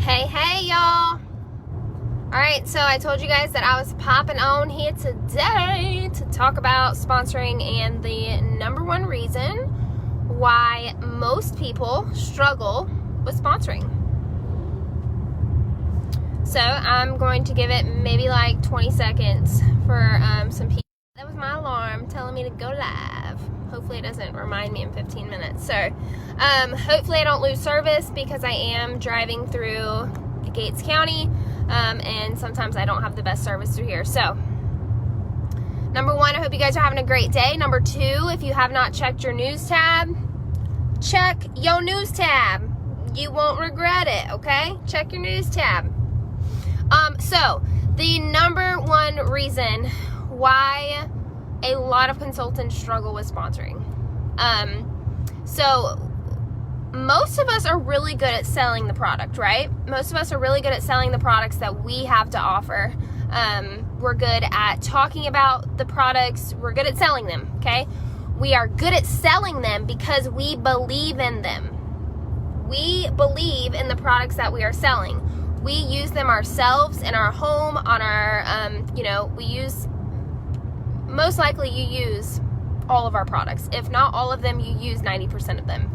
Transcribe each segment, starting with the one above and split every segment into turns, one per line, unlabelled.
Hey y'all. Alright, so I told you guys that I was popping on here today to talk about sponsoring and the number one reason why most people struggle with sponsoring. So I'm going to give it maybe like 20 seconds for some people. That was my alarm telling me to go live. Hopefully it doesn't remind me in 15 minutes. So hopefully I don't lose service because I am driving through Gates County and sometimes I don't have the best service through here. So number one, I hope you guys are having a great day. Number two, if you have not checked your news tab, check your news tab. You won't regret it, okay? Check your news tab. So the number one reason why a lot of consultants struggle with sponsoring. So most of us are really good at selling the product, right? Most of us are really good at selling the products that we have to offer. We're good at talking about the products. We're good at selling them, okay? We are good at selling them because we believe in them. We believe in the products that we are selling. We use them ourselves in our home, on our, most likely you use all of our products. If not all of them, you use 90% of them.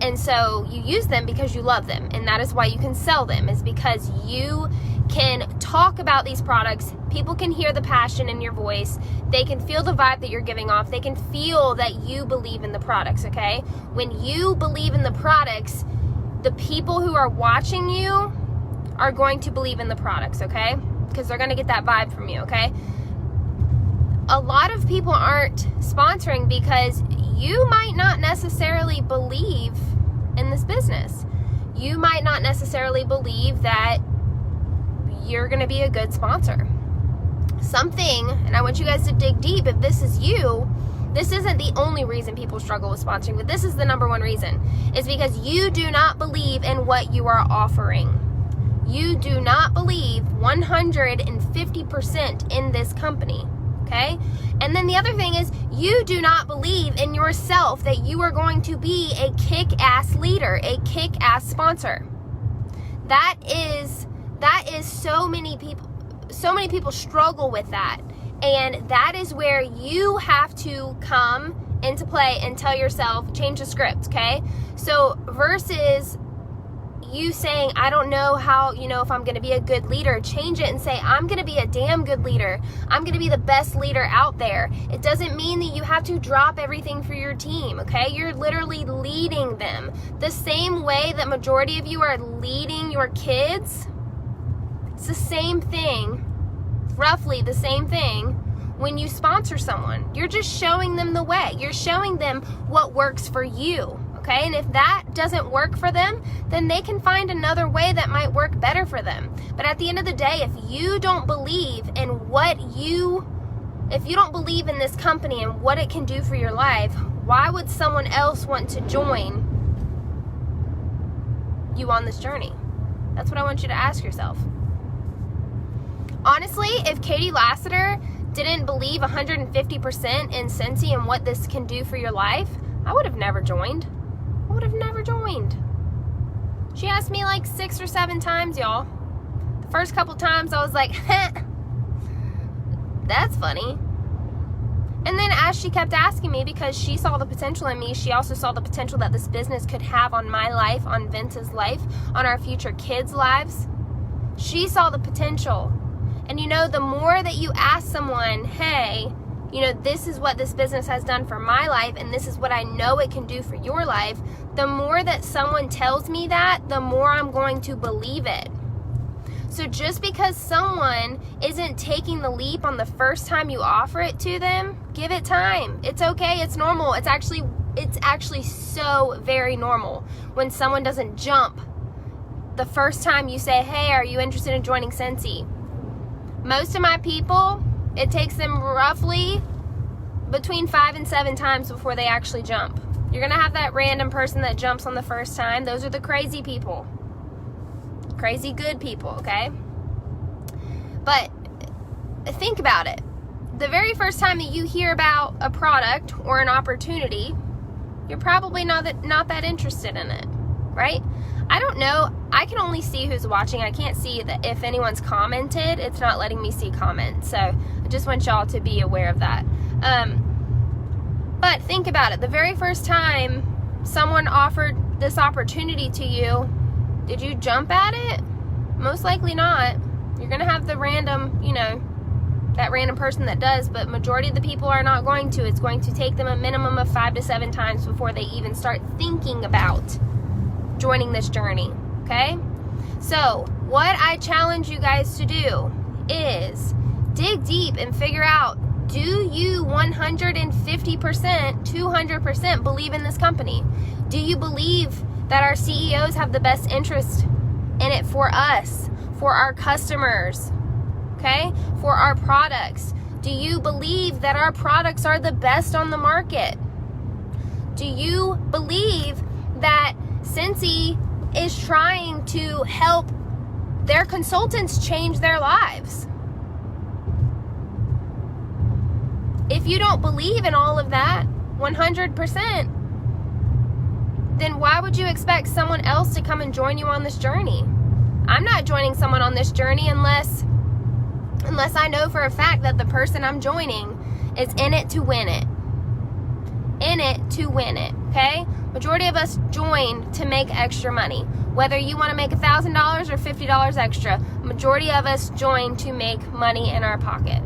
And so you use them because you love them. And that is why you can sell them, is because you can talk about these products. People can hear the passion in your voice. They can feel the vibe that you're giving off. They can feel that you believe in the products, okay? When you believe in the products, the people who are watching you are going to believe in the products, okay? Because they're going to get that vibe from you, okay? A lot of people aren't sponsoring because you might not necessarily believe in this business. You might not necessarily believe that you're going to be a good sponsor. Something, and I want you guys to dig deep, if this is you, this isn't the only reason people struggle with sponsoring, but this is the number one reason. It's because you do not believe in what you are offering. You do not believe 150% in this company. Okay? And then the other thing is, you do not believe in yourself that you are going to be a kick-ass leader, a kick-ass sponsor. That is so many people struggle with that. And that is where you have to come into play and tell yourself, change the script, okay? So versus you saying, I don't know how, if I'm going to be a good leader, change it and say, I'm going to be a damn good leader. I'm going to be the best leader out there. It doesn't mean that you have to drop everything for your team, okay? You're literally leading them. The same way that majority of you are leading your kids, it's the same thing, roughly the same thing, when you sponsor someone. You're just showing them the way. You're showing them what works for you. Okay, and if that doesn't work for them, then they can find another way that might work better for them. But at the end of the day, if you don't believe in if you don't believe in this company and what it can do for your life, why would someone else want to join you on this journey? That's what I want you to ask yourself. Honestly, if Katie Lassiter didn't believe 150% in Scentsy and what this can do for your life, I would have never joined. She asked me like 6 or 7 times, y'all. The first couple times I was like, that's funny. And then as she kept asking me, because she saw the potential in me, she also saw the potential that this business could have on my life, on Vince's life, on our future kids' lives. She saw the potential. And the more that you ask someone, hey, this is what this business has done for my life, and this is what I know it can do for your life, the more that someone tells me that, the more I'm going to believe it. So just because someone isn't taking the leap on the first time you offer it to them, give it time. It's okay. It's normal. It's actually so very normal when someone doesn't jump the first time you say, hey, are you interested in joining Scentsy? Most of my people, it takes them roughly between 5 and 7 times before they actually jump. You're going to have that random person that jumps on the first time. Those are the crazy people. Crazy good people, okay? But think about it. The very first time that you hear about a product or an opportunity, you're probably not that interested in it, right? I don't know. I can only see who's watching. I can't see that if anyone's commented. It's not letting me see comments. So I just want y'all to be aware of that. But think about it. The very first time someone offered this opportunity to you, did you jump at it? Most likely not. You're going to have the random, that random person that does, but majority of the people are not going to. It's going to take them a minimum of 5 to 7 times before they even start thinking about joining this journey, okay? So, what I challenge you guys to do is dig deep and figure out, do you 150%, 200% believe in this company? Do you believe that our CEOs have the best interest in it for us, for our customers, okay? For our products? Do you believe that our products are the best on the market? Do you believe that Scentsy is trying to help their consultants change their lives? If you don't believe in all of that 100%, then why would you expect someone else to come and join you on this journey? I'm not joining someone on this journey unless I know for a fact that the person I'm joining is in it to win it. In it to win it, okay? Majority of us join to make extra money. Whether you want to make $1,000 or $50 extra, majority of us join to make money in our pocket.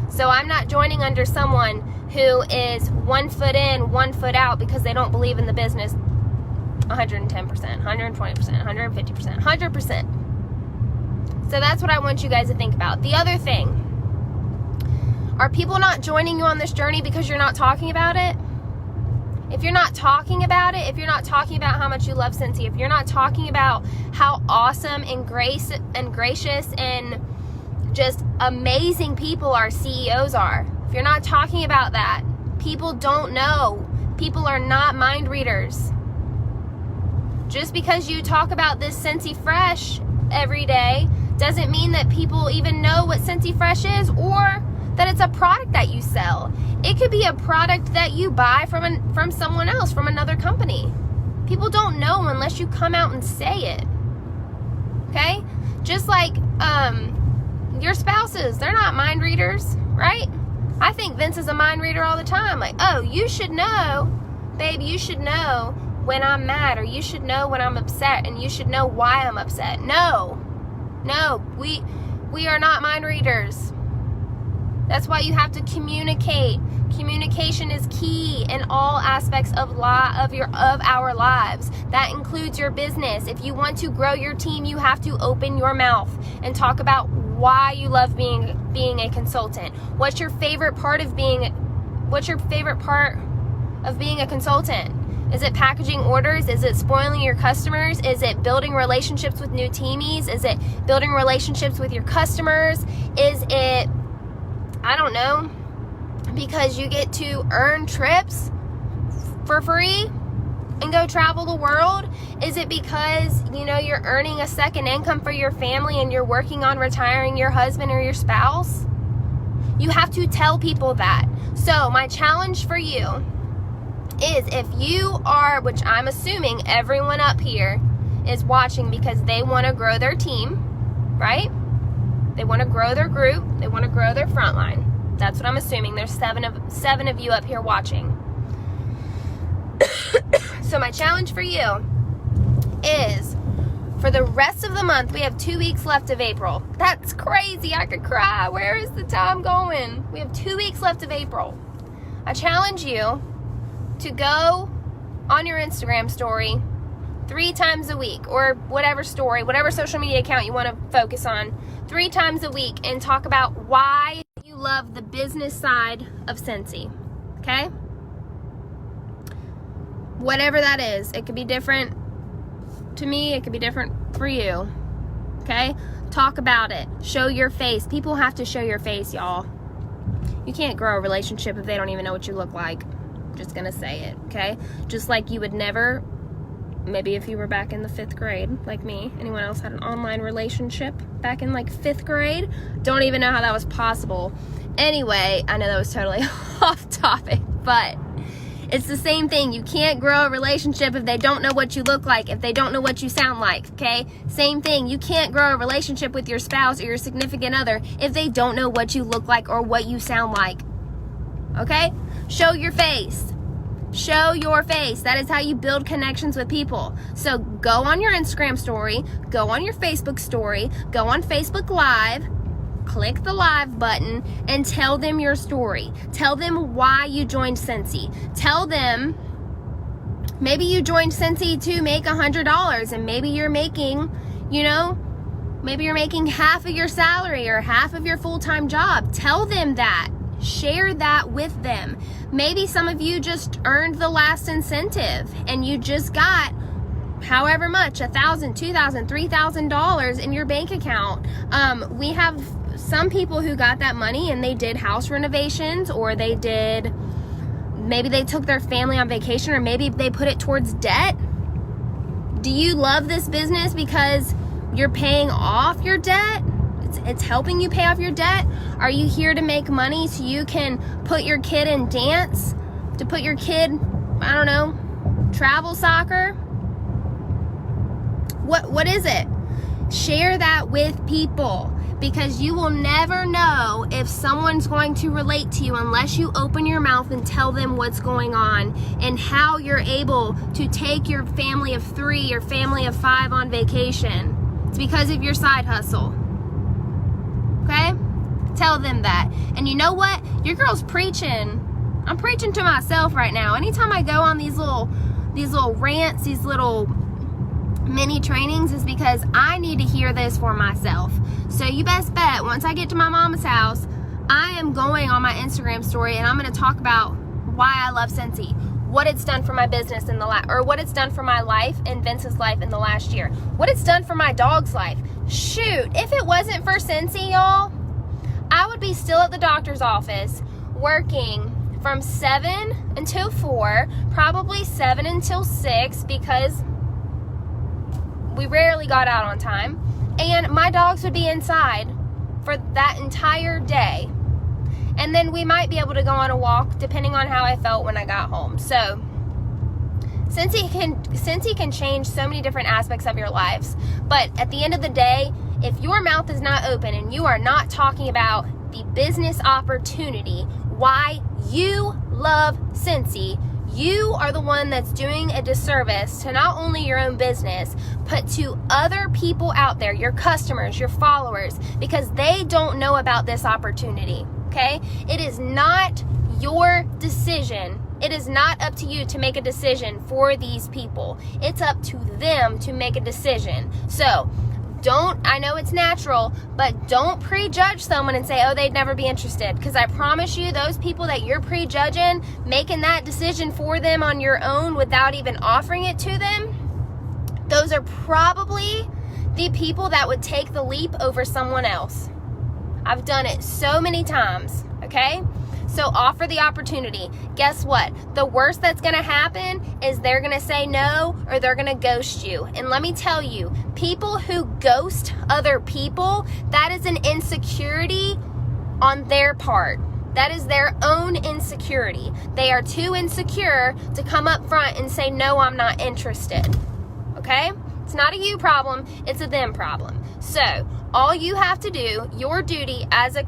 So I'm not joining under someone who is 1 foot in, 1 foot out because they don't believe in the business 110%, 120%, 150%, 100%. So that's what I want you guys to think about. The other thing, are people not joining you on this journey because you're not talking about it? If you're not talking about it, if you're not talking about how much you love Scentsy, if you're not talking about how awesome and gracious and just amazing people our CEOs are, if you're not talking about that, people don't know. People are not mind readers. Just because you talk about this Scentsy Fresh every day doesn't mean that people even know what Scentsy Fresh is or that it's a product that you sell. It could be a product that you buy from someone else, from another company. People don't know unless you come out and say it. Okay? Just like your spouses, they're not mind readers, right? I think Vince is a mind reader all the time. Like, oh, you should know, babe, you should know when I'm mad, or you should know when I'm upset, and you should know why I'm upset. No, we are not mind readers. That's why you have to communicate. Communication is key in all aspects of our lives. That includes your business. If you want to grow your team, you have to open your mouth and talk about why you love being a consultant. What's your favorite part of being a consultant? Is it packaging orders? Is it spoiling your customers? Is it building relationships with new teamies? Is it building relationships with your customers? Is it, I don't know, because you get to earn trips for free and go travel the world? Is it because, you're earning a second income for your family and you're working on retiring your husband or your spouse? You have to tell people that. So my challenge for you is, if you are, which I'm assuming everyone up here is watching because they want to grow their team, right? They want to grow their group. They want to grow their frontline. That's what I'm assuming. There's seven of you up here watching. So my challenge for you is, for the rest of the month, we have 2 weeks left of April. That's crazy. I could cry. Where is the time going? We have 2 weeks left of April. I challenge you to go on your Instagram story 3 times a week, or whatever story, whatever social media account you want to focus on, 3 times a week, and talk about why you love the business side of Scentsy. Okay? Whatever that is. It could be different to me. It could be different for you. Okay? Talk about it. Show your face. People have to show your face, y'all. You can't grow a relationship if they don't even know what you look like. Just gonna say it, okay? Just like you would never, maybe if you were back in the 5th grade, like me, anyone else had an online relationship back in like 5th grade? Don't even know how that was possible. Anyway, I know that was totally off topic, but It's the same thing. You can't grow a relationship if they don't know what you look like, if they don't know what you sound like, okay? Same thing. You can't grow a relationship with your spouse or your significant other if they don't know what you look like or what you sound like, okay? Show your face. Show your face. That is how you build connections with people. So go on your Instagram story, go on your Facebook story, go on Facebook Live, click the live button, and tell them your story. Tell them why you joined Scentsy. Tell them maybe you joined Scentsy to make $100 and maybe you're making, maybe you're making half of your salary or half of your full-time job. Tell them that. Share that with them. Maybe some of you just earned the last incentive and you just got however much, $1,000, $2,000, $3,000 in your bank account. We have some people who got that money and they did house renovations, or maybe they took their family on vacation, or maybe they put it towards debt. Do you love this business because you're paying off your debt? It's helping you pay off your debt? Are you here to make money so you can put your kid in dance? To put your kid, travel soccer? What is it? Share that with people, because you will never know if someone's going to relate to you unless you open your mouth and tell them what's going on and how you're able to take your family of 3 or family of 5 on vacation. It's because of your side hustle. Okay? Tell them that. And you know what? Your girl's preaching. I'm preaching to myself right now. Anytime I go on these little rants, these little mini trainings, is because I need to hear this for myself. So you best bet once I get to my mama's house, I am going on my Instagram story and I'm going to talk about why I love Scentsy, what it's done for my business or what it's done for my life and Vince's life in the last year, what it's done for my dog's life. Shoot, if it wasn't for Scentsy, y'all, I would be still at the doctor's office working from 7 until 4, probably 7 until 6, because we rarely got out on time, and my dogs would be inside for that entire day. And then we might be able to go on a walk depending on how I felt when I got home. So Scentsy can change so many different aspects of your lives. But at the end of the day, if your mouth is not open and you are not talking about the business opportunity, why you love Scentsy, you are the one that's doing a disservice to not only your own business, but to other people out there, your customers, your followers, because they don't know about this opportunity, okay? It is not your decision. It is not up to you to make a decision for these people. It's up to them to make a decision. So, I know it's natural, but don't prejudge someone and say, oh, they'd never be interested. Because I promise you, those people that you're prejudging, making that decision for them on your own without even offering it to them, those are probably the people that would take the leap over someone else. I've done it so many times, okay? So offer the opportunity. Guess what? The worst that's going to happen is they're going to say no, or they're going to ghost you. And let me tell you, people who ghost other people, that is an insecurity on their part. That is their own insecurity. They are too insecure to come up front and say, no, I'm not interested. Okay? It's not a you problem, it's a them problem. So all you have to do, your duty as a